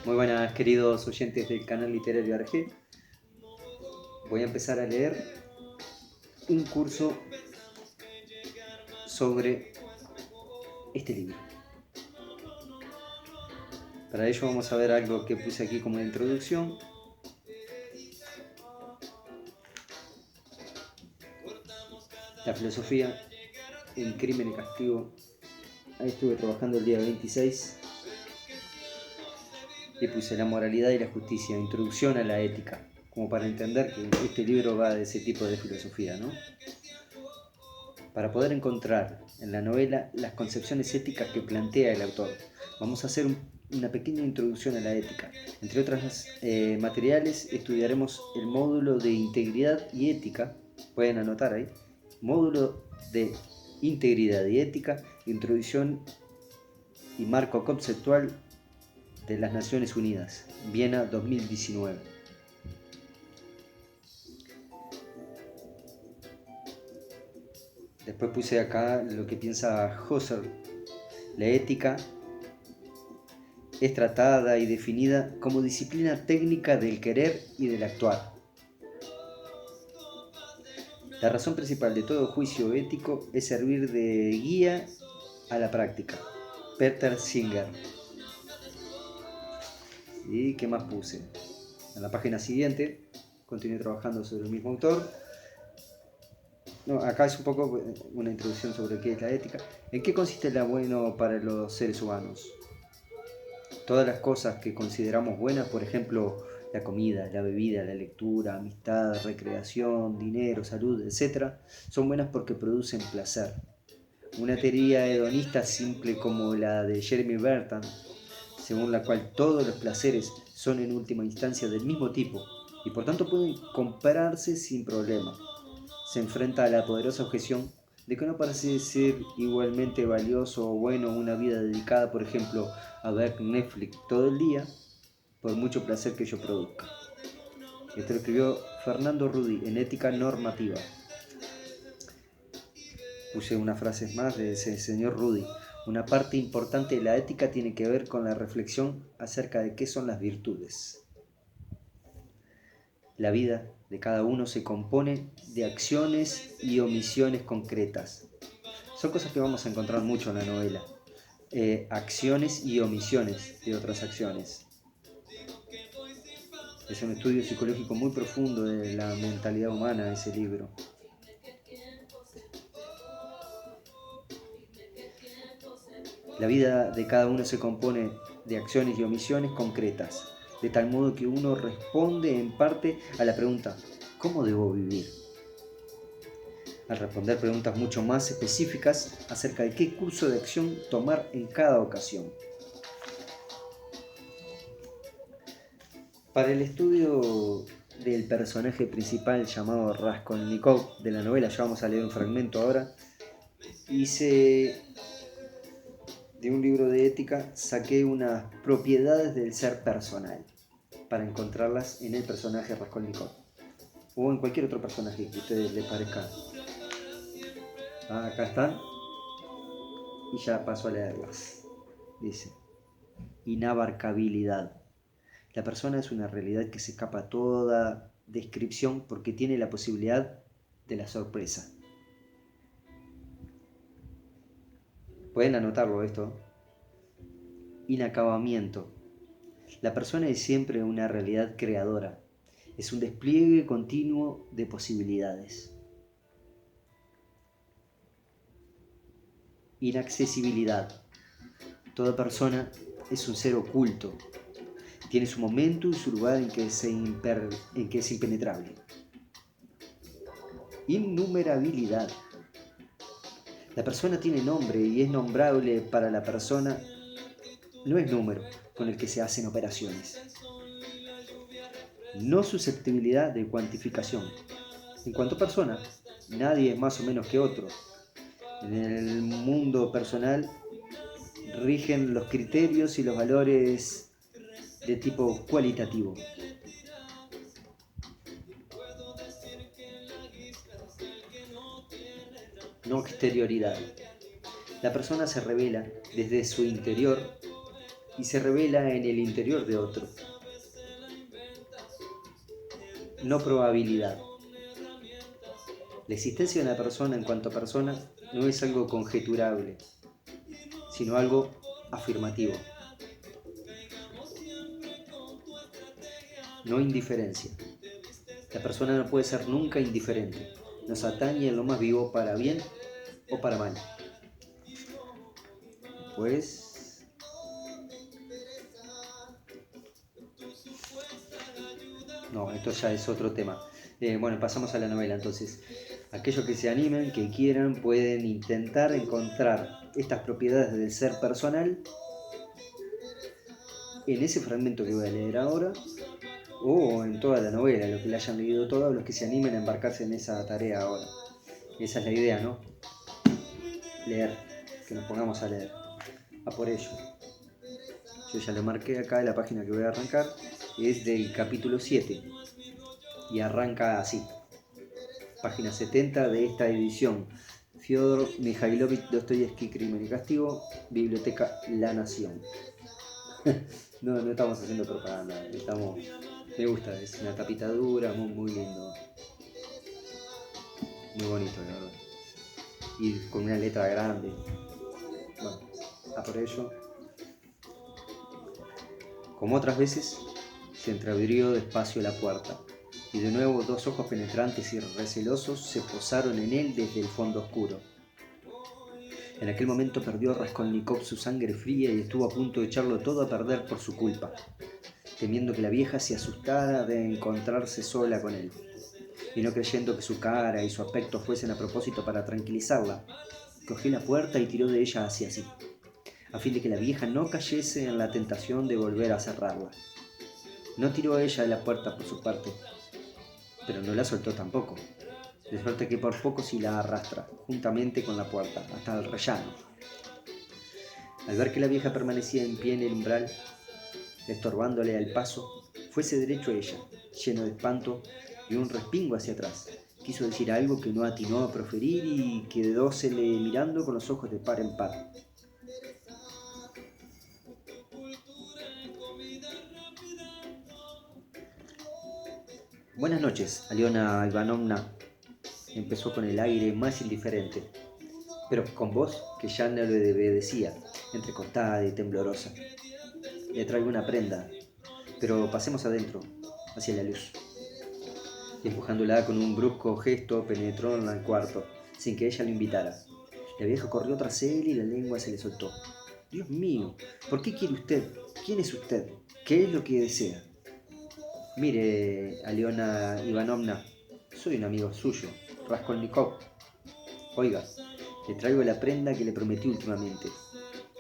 Muy buenas, queridos oyentes del canal Literario ARG. Voy a empezar a leer un curso sobre este libro. Para ello vamos a ver algo que puse aquí como introducción. La filosofía en Crimen y Castigo. Ahí estuve trabajando el día 26 y puse la moralidad y la justicia, introducción a la ética, como para entender que este libro va de ese tipo de filosofía, ¿no? Para poder encontrar en la novela las concepciones éticas que plantea el autor. Vamos a hacer una pequeña introducción a la ética. Entre otras materiales estudiaremos el módulo de integridad y ética, pueden anotar ahí, módulo de integridad y ética, introducción y marco conceptual de las Naciones Unidas, Viena 2019. Después puse acá lo que piensa Husserl. La ética es tratada y definida como disciplina técnica del querer y del actuar. La razón principal de todo juicio ético es servir de guía a la práctica. Peter Singer. ¿Y qué más puse? En la página siguiente continué trabajando sobre el mismo autor. No, acá es un poco una introducción sobre qué es la ética. ¿En qué consiste la bueno para los seres humanos? Todas las cosas que consideramos buenas, por ejemplo, la comida, la bebida, la lectura, amistad, recreación, dinero, salud, etc., son buenas porque producen placer. Una teoría hedonista simple como la de Jeremy Bentham, según la cual todos los placeres son en última instancia del mismo tipo y por tanto pueden comprarse sin problema, se enfrenta a la poderosa objeción de que no parece ser igualmente valioso o bueno una vida dedicada, por ejemplo, a ver Netflix todo el día, por mucho placer que ello produzca. Esto lo escribió Fernando Rudy en Ética Normativa. Puse unas frases más de ese señor Rudy. Una parte importante de la ética tiene que ver con la reflexión acerca de qué son las virtudes. La vida de cada uno se compone de acciones y omisiones concretas. Son cosas que vamos a encontrar mucho en la novela. Acciones y omisiones de otras acciones. Es un estudio psicológico muy profundo de la mentalidad humana ese libro. La vida de cada uno se compone de acciones y omisiones concretas, de tal modo que uno responde en parte a la pregunta ¿cómo debo vivir? Al responder preguntas mucho más específicas acerca de qué curso de acción tomar en cada ocasión. Para el estudio del personaje principal llamado Raskolnikov de la novela, ya vamos a leer un fragmento ahora, hice de un libro de ética, saqué unas propiedades del ser personal para encontrarlas en el personaje Raskolnikov o en cualquier otro personaje que a ustedes les parezca. Acá están y ya paso a leerlas. Dice: inabarcabilidad. La persona es una realidad que se escapa a toda descripción porque tiene la posibilidad de la sorpresa. Pueden anotarlo esto. Inacabamiento. La persona es siempre una realidad creadora. Es un despliegue continuo de posibilidades. Inaccesibilidad. Toda persona es un ser oculto. Tiene su momento y su lugar en que es impenetrable. Innumerabilidad. La persona tiene nombre y es nombrable para la persona. No es número con el que se hacen operaciones. No susceptibilidad de cuantificación. En cuanto a persona, nadie es más o menos que otro. En el mundo personal rigen los criterios y los valores de tipo cualitativo. No exterioridad. La persona se revela desde su interior y se revela en el interior de otro. No probabilidad. La existencia de una persona en cuanto a persona no es algo conjeturable, sino algo afirmativo. No indiferencia. La persona no puede ser nunca indiferente. Nos atañe en lo más vivo para bien o para mal. Pues no, esto ya es otro tema. Bueno, pasamos a la novela entonces. Aquellos que se animen, que quieran, pueden intentar encontrar estas propiedades del ser personal en ese fragmento que voy a leer ahora, o en toda la novela, lo que le hayan leído todos los que se animen a embarcarse en esa tarea ahora. Esa es la idea, ¿no? Leer, que nos pongamos a leer. A por ello. Yo ya lo marqué acá en la página que voy a arrancar, es del capítulo 7 y arranca así. Página 70 de esta edición. Fyodor Mikhailovich Dostoyevsky, Crimen y Castigo, Biblioteca La Nación. No estamos haciendo propaganda, me gusta, es una tapita dura, muy lindo. Muy bonito, la verdad. Y con una letra grande. Bueno, a por ello. Como otras veces, se entreabrió despacio la puerta, y de nuevo dos ojos penetrantes y recelosos se posaron en él desde el fondo oscuro. En aquel momento perdió Raskolnikov su sangre fría y estuvo a punto de echarlo todo a perder por su culpa, temiendo que la vieja se asustara de encontrarse sola con él, y no creyendo que su cara y su aspecto fuesen a propósito para tranquilizarla, cogió la puerta y tiró de ella hacia sí, a fin de que la vieja no cayese en la tentación de volver a cerrarla. No tiró ella de la puerta por su parte, pero no la soltó tampoco, de suerte que por poco sí la arrastra, juntamente con la puerta, hasta el rellano. Al ver que la vieja permanecía en pie en el umbral, estorbándole al paso, fuese derecho a ella, lleno de espanto, y un respingo hacia atrás. Quiso decir algo que no atinó a proferir y quedósele mirando con los ojos de par en par. Buenas noches, Aliona Ivanovna, empezó con el aire más indiferente, pero con voz que ya no le obedecía, entrecortada y temblorosa. Le traigo una prenda, pero pasemos adentro, hacia la luz. Y empujándola con un brusco gesto penetró en el cuarto, sin que ella lo invitara. La vieja corrió tras él y la lengua se le soltó. Dios mío, ¿por qué quiere usted? ¿Quién es usted? ¿Qué es lo que desea? Mire, Aliona Ivanovna, soy un amigo suyo, Raskolnikov. Oiga, le traigo la prenda que le prometí últimamente.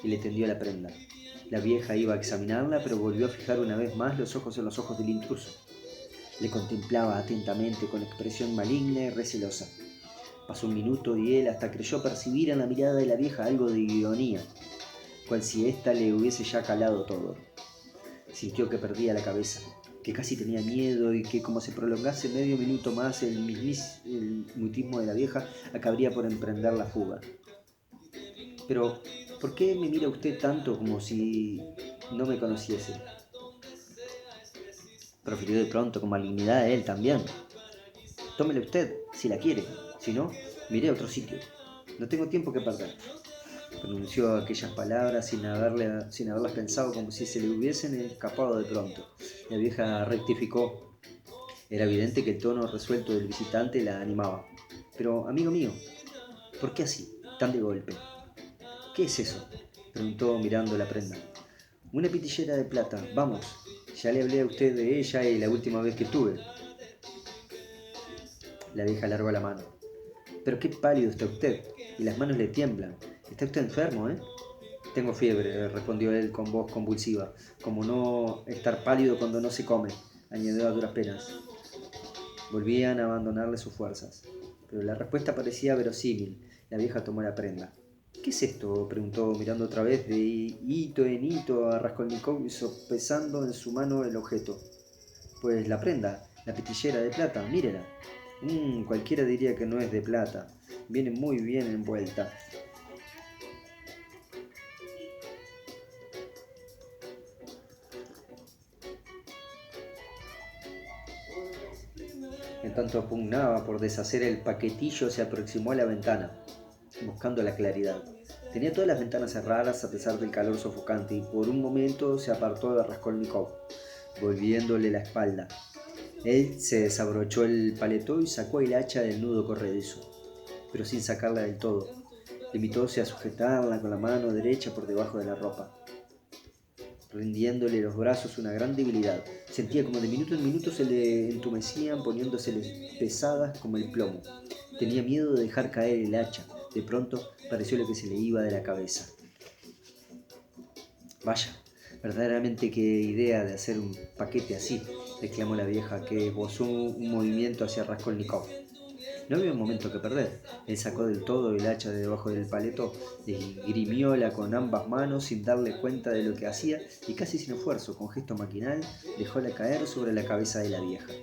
Y le tendió la prenda. La vieja iba a examinarla, pero volvió a fijar una vez más los ojos en los ojos del intruso. Le contemplaba atentamente con expresión maligna y recelosa. Pasó un minuto y él hasta creyó percibir en la mirada de la vieja algo de ironía, cual si ésta le hubiese ya calado todo. Sintió que perdía la cabeza, que casi tenía miedo y que como se prolongase medio minuto más el mutismo de la vieja, acabaría por emprender la fuga. Pero, ¿por qué me mira usted tanto como si no me conociese? Profirió de pronto con malignidad a él también. Tómele usted, si la quiere. Si no, miré a otro sitio. No tengo tiempo que perder. Pronunció aquellas palabras sin haberlas pensado, como si se le hubiesen escapado de pronto. La vieja rectificó. Era evidente que el tono resuelto del visitante la animaba. Pero, amigo mío, ¿por qué así, tan de golpe? ¿Qué es eso?, preguntó mirando la prenda. Una pitillera de plata, vamos. Ya le hablé a usted de ella y la última vez que tuve. La vieja alargó la mano. Pero qué pálido está usted, y las manos le tiemblan. Está usted enfermo, ¿eh? Tengo fiebre, respondió él con voz convulsiva. Como no estar pálido cuando no se come, añadió a duras penas. Volvían a abandonarle sus fuerzas. Pero la respuesta parecía verosímil. La vieja tomó la prenda. ¿Qué es esto?, preguntó, mirando otra vez de hito en hito a Raskolnikov y sopesando en su mano el objeto. Pues la prenda, la pitillera de plata, mírela. Cualquiera diría que no es de plata. Viene muy bien envuelta. En tanto pugnaba por deshacer el paquetillo, se aproximó a la ventana, buscando la claridad. Tenía todas las ventanas cerradas a pesar del calor sofocante y por un momento se apartó de Raskolnikov, volviéndole la espalda. Él se desabrochó el paletó y sacó el hacha del nudo corredizo, pero sin sacarla del todo. Limitóse a sujetarla con la mano derecha por debajo de la ropa, rindiéndole los brazos una gran debilidad. Sentía como de minuto en minuto se le entumecían, poniéndosele pesadas como el plomo. Tenía miedo de dejar caer el hacha. De pronto pareció lo que se le iba de la cabeza. Vaya, verdaderamente qué idea de hacer un paquete así, exclamó la vieja, que esbozó un movimiento hacia Raskolnikov. No había un momento que perder. Él sacó del todo el hacha de debajo del paleto, esgrimióla con ambas manos sin darle cuenta de lo que hacía y casi sin esfuerzo, con gesto maquinal, dejóla caer sobre la cabeza de la vieja.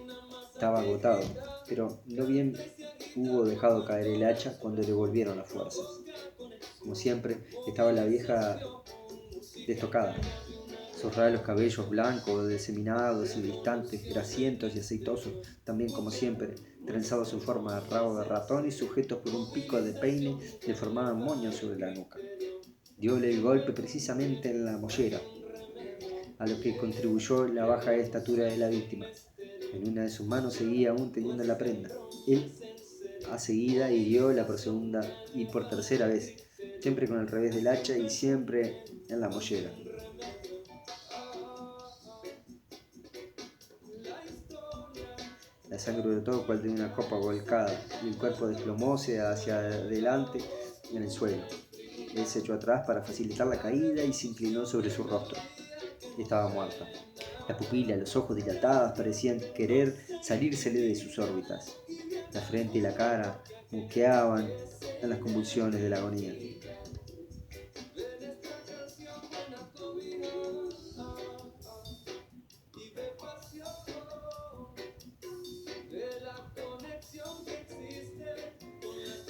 Estaba agotado, pero no bien hubo dejado caer el hacha cuando le volvieron las fuerzas. Como siempre, estaba la vieja destocada. Sus ralos cabellos blancos, diseminados y distantes, grasientos y aceitosos, también como siempre, trenzados en forma de rabo de ratón y sujetos por un pico de peine, le formaban moños sobre la nuca. Diole el golpe precisamente en la mollera, a lo que contribuyó la baja estatura de la víctima. En una de sus manos seguía aún teniendo la prenda. Él, a seguida, hirióla por segunda y por tercera vez, siempre con el revés del hacha y siempre en la mollera. La sangre brotó cual de una copa volcada, y el cuerpo desplomóse hacia adelante en el suelo. Él se echó atrás para facilitar la caída y se inclinó sobre su rostro. Estaba muerta. La pupila, los ojos dilatados parecían querer salírsele de sus órbitas. La frente y la cara moqueaban en las convulsiones de la agonía.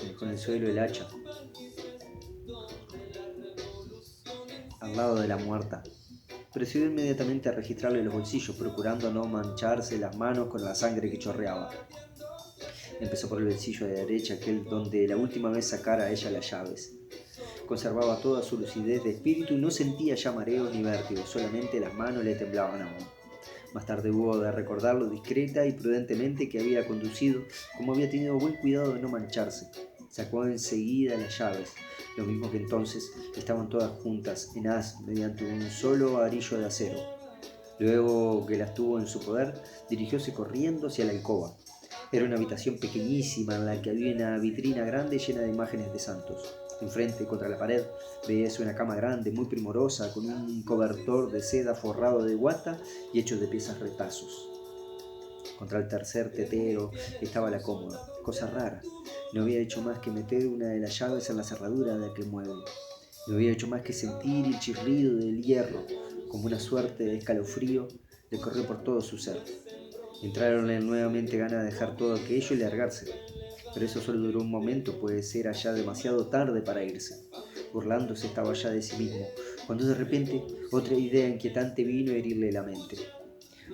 Dejó en el suelo el hacha, al lado de la muerta. Procedió inmediatamente a registrarle los bolsillos, procurando no mancharse las manos con la sangre que chorreaba. Empezó por el bolsillo de la derecha, aquel donde la última vez sacara a ella las llaves. Conservaba toda su lucidez de espíritu y no sentía ya mareos ni vértigos, solamente las manos le temblaban aún. Más tarde hubo de recordarlo discreta y prudentemente que había conducido, como había tenido buen cuidado de no mancharse. Sacó enseguida las llaves, lo mismo que entonces, estaban todas juntas, en haz, mediante un solo arillo de acero. Luego que las tuvo en su poder, dirigióse corriendo hacia la alcoba. Era una habitación pequeñísima en la que había una vitrina grande llena de imágenes de santos. Enfrente, contra la pared, veíase una cama grande, muy primorosa, con un cobertor de seda forrado de guata y hecho de piezas retazos. Contra el tercer tetero estaba la cómoda, cosa rara. No había hecho más que meter una de las llaves en la cerradura de aquel mueble. No había hecho más que sentir el chirrido del hierro, como una suerte de escalofrío le corrió por todo su ser. Entraronle nuevamente ganas de dejar todo aquello y largarse. Pero eso solo duró un momento, pues era ya demasiado tarde para irse. Burlándose estaba ya de sí mismo, cuando de repente otra idea inquietante vino a herirle la mente.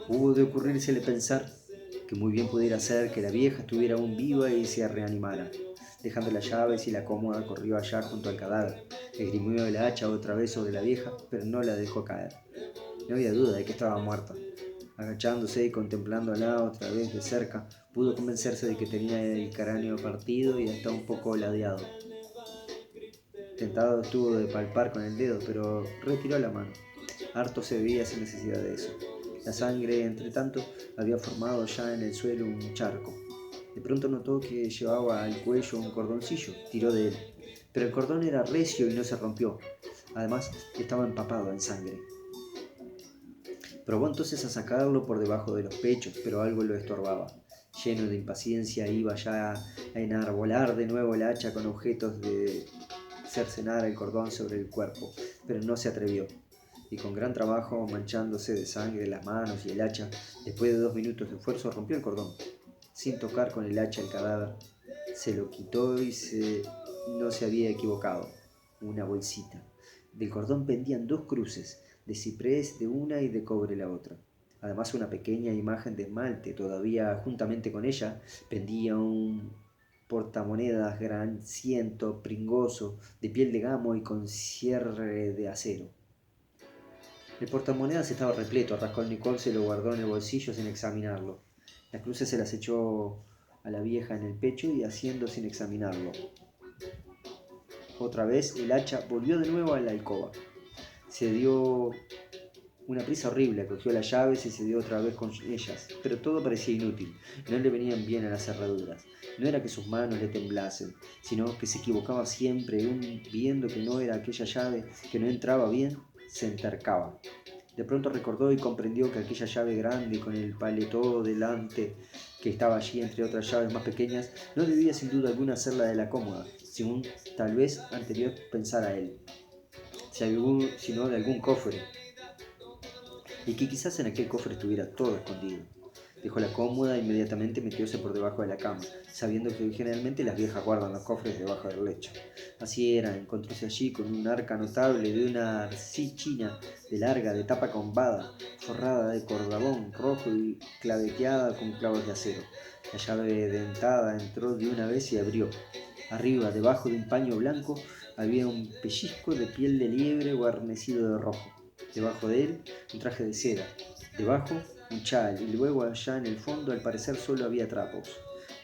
Hubo de ocurrírsele pensar que muy bien pudiera ser que la vieja estuviera aún viva y se reanimara. Dejando las llaves y la cómoda, corrió allá junto al cadáver. Esgrimió el hacha otra vez sobre la vieja, pero no la dejó caer. No había duda de que estaba muerta. Agachándose y contemplándola otra vez de cerca, pudo convencerse de que tenía el cráneo partido y hasta un poco ladeado. Tentado estuvo de palpar con el dedo, pero retiró la mano. Harto se veía sin necesidad de eso. La sangre, entre tanto, había formado ya en el suelo un charco. De pronto notó que llevaba al cuello un cordoncillo. Tiró de él. Pero el cordón era recio y no se rompió. Además, estaba empapado en sangre. Probó entonces a sacarlo por debajo de los pechos, pero algo lo estorbaba. Lleno de impaciencia, iba ya a enarbolar de nuevo el hacha con objetos de cercenar el cordón sobre el cuerpo, pero no se atrevió. Y con gran trabajo, manchándose de sangre las manos y el hacha, después de 2 minutos de esfuerzo rompió el cordón. Sin tocar con el hacha el cadáver, se lo quitó y no se había equivocado. Una bolsita. Del cordón pendían 2 cruces, de ciprés de una y de cobre la otra. Además, una pequeña imagen de esmalte. Todavía juntamente con ella pendía un portamonedas granciento, pringoso, de piel de gamo y con cierre de acero. El portamonedas estaba repleto. Raskolnikov se lo guardó en el bolsillo sin examinarlo. Las cruces se las echó a la vieja en el pecho y haciendo sin examinarlo. Otra vez el hacha volvió de nuevo a la alcoba. Se dio una prisa horrible, cogió las llaves y se dio otra vez con ellas, pero todo parecía inútil, no le venían bien a las cerraduras. No era que sus manos le temblasen, sino que se equivocaba siempre, viendo que no era aquella llave, que no entraba bien, se entercaba. De pronto recordó y comprendió que aquella llave grande con el paletó delante, que estaba allí entre otras llaves más pequeñas, no debía sin duda alguna ser la de la cómoda, según tal vez anterior pensara él, sino de algún cofre, y que quizás en aquel cofre estuviera todo escondido. Dejó la cómoda e inmediatamente metióse por debajo de la cama, sabiendo que generalmente las viejas guardan los cofres debajo del lecho. Así era, encontróse allí con un arca notable de una arcí china de larga, de tapa combada, forrada de cordabón rojo y claveteada con clavos de acero. La llave dentada entró de una vez y abrió. Arriba, debajo de un paño blanco, había un pellizco de piel de liebre guarnecido de rojo. Debajo de él, un traje de seda. Debajo, un chal, y luego allá en el fondo al parecer solo había trapos.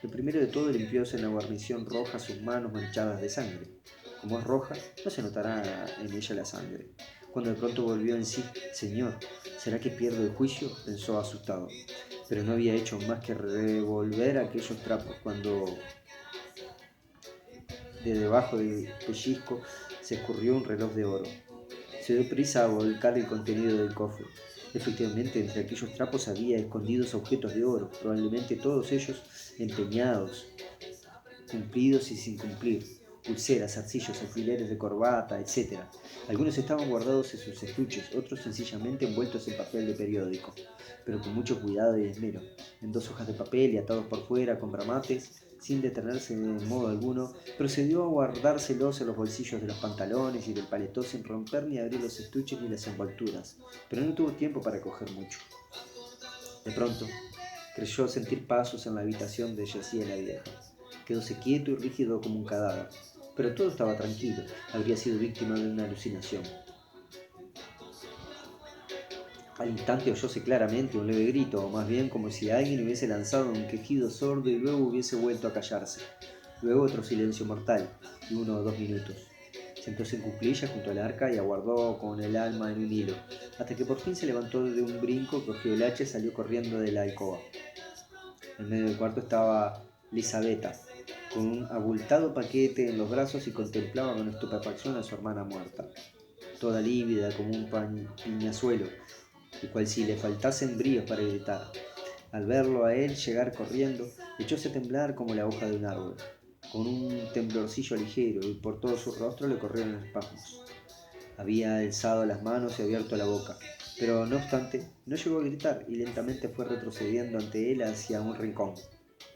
Lo primero de todo limpióse en la guarnición roja sus manos manchadas de sangre. Como es roja, no se notará en ella la sangre. Cuando de pronto volvió en sí, «Señor, ¿será que pierdo el juicio?», pensó asustado. Pero no había hecho más que revolver aquellos trapos cuando de debajo del pellizco se escurrió un reloj de oro. Se dio prisa a volcar el contenido del cofre. Efectivamente, entre aquellos trapos había escondidos objetos de oro, probablemente todos ellos empeñados, cumplidos y sin cumplir, pulseras, zarcillos, alfileres de corbata, etc. Algunos estaban guardados en sus estuches, otros sencillamente envueltos en papel de periódico, pero con mucho cuidado y esmero, en 2 hojas de papel y atados por fuera con bramates. Sin detenerse de modo alguno, procedió a guardárselos en los bolsillos de los pantalones y del paletó sin romper ni abrir los estuches ni las envolturas, pero no tuvo tiempo para coger mucho. De pronto, creyó sentir pasos en la habitación donde yacía la vieja. Quedóse quieto y rígido como un cadáver, pero todo estaba tranquilo, habría sido víctima de una alucinación. Al instante oyóse claramente un leve grito, o más bien como si alguien hubiese lanzado un quejido sordo y luego hubiese vuelto a callarse. Luego otro silencio mortal, y 1 o 2 minutos. Sentóse en cuclillas junto al arca y aguardó con el alma en un hilo, hasta que por fin se levantó de un brinco, cogió el hacha y salió corriendo de la alcoba. En medio del cuarto estaba Lisabeta, con un abultado paquete en los brazos y contemplaba con estupefacción a su hermana muerta, toda lívida como un piñazuelo, y cual si le faltasen bríos para gritar. Al verlo a él llegar corriendo, echóse a temblar como la hoja de un árbol, con un temblorcillo ligero, y por todo su rostro le corrieron espasmos. Había alzado las manos y abierto la boca, pero no obstante, no llegó a gritar y lentamente fue retrocediendo ante él hacia un rincón,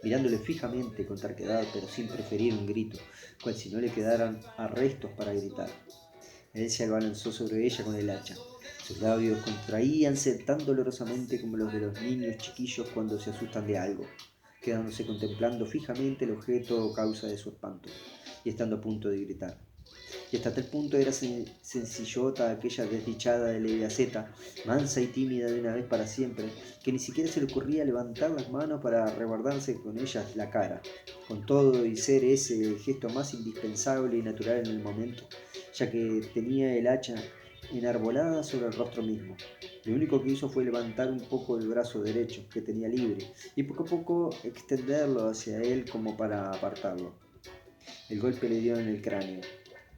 mirándole fijamente con terquedad, pero sin preferir un grito, cual si no le quedaran arrestos para gritar. Él se abalanzó sobre ella con el hacha. Sus labios contraíanse tan dolorosamente como los de los niños chiquillos cuando se asustan de algo, quedándose contemplando fijamente el objeto o causa de su espanto, y estando a punto de gritar. Y hasta tal punto era sencillota aquella desdichada de Leviaceta, mansa y tímida de una vez para siempre, que ni siquiera se le ocurría levantar las manos para reguardarse con ellas la cara, con todo y ser ese el gesto más indispensable y natural en el momento, ya que tenía el hacha enarbolada sobre el rostro mismo. Lo único que hizo fue levantar un poco el brazo derecho, que tenía libre, y poco a poco extenderlo hacia él como para apartarlo. El golpe le dio en el cráneo,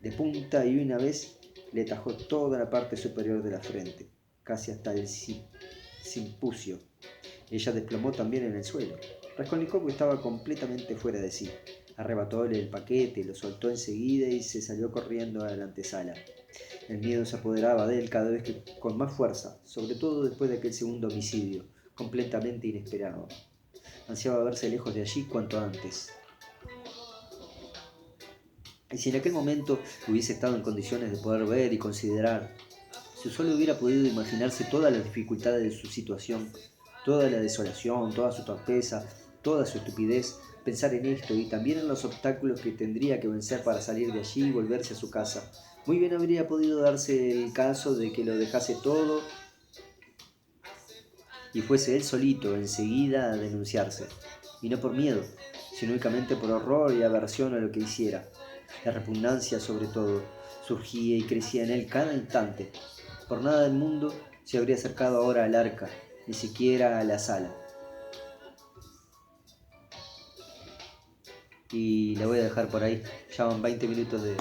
de punta, y una vez le tajó toda la parte superior de la frente, casi hasta el simpucio. Ella desplomó también en el suelo. Raskolnikov estaba completamente fuera de sí. Arrebatóle el paquete, lo soltó enseguida y se salió corriendo a la antesala. El miedo se apoderaba de él cada vez con más fuerza, sobre todo después de aquel segundo homicidio, completamente inesperado. Ansiaba verse lejos de allí cuanto antes. Y si en aquel momento hubiese estado en condiciones de poder ver y considerar Si solo hubiera podido imaginarse todas las dificultades de su situación, toda la desolación, toda su torpeza, toda su estupidez, pensar en esto y también en los obstáculos que tendría que vencer para salir de allí y volverse a su casa. Muy bien habría podido darse el caso de que lo dejase todo y fuese él solito enseguida a denunciarse, y no por miedo, sino únicamente por horror y aversión a lo que hiciera. La repugnancia, sobre todo, surgía y crecía en él cada instante. Por nada del mundo se habría acercado ahora al arca, ni siquiera a la sala. Y la voy a dejar por ahí. Ya van 20 minutos de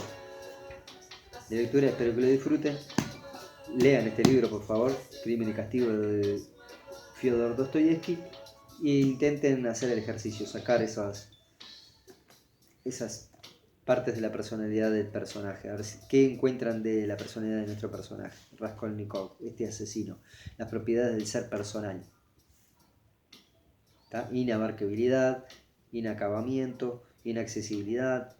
lectura, espero que lo disfruten. Lean este libro, por favor, Crimen y Castigo de Fyodor Dostoyevsky, e intenten hacer el ejercicio, sacar esas partes de la personalidad del personaje, a ver qué encuentran de la personalidad de nuestro personaje, Raskolnikov, este asesino, las propiedades del ser personal. ¿Tá? Inabarcabilidad, inacabamiento, inaccesibilidad,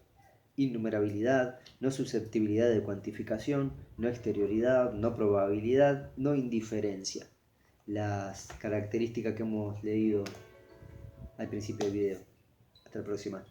innumerabilidad, no susceptibilidad de cuantificación, no exterioridad, no probabilidad, no indiferencia. Las características que hemos leído al principio del video. Hasta la próxima.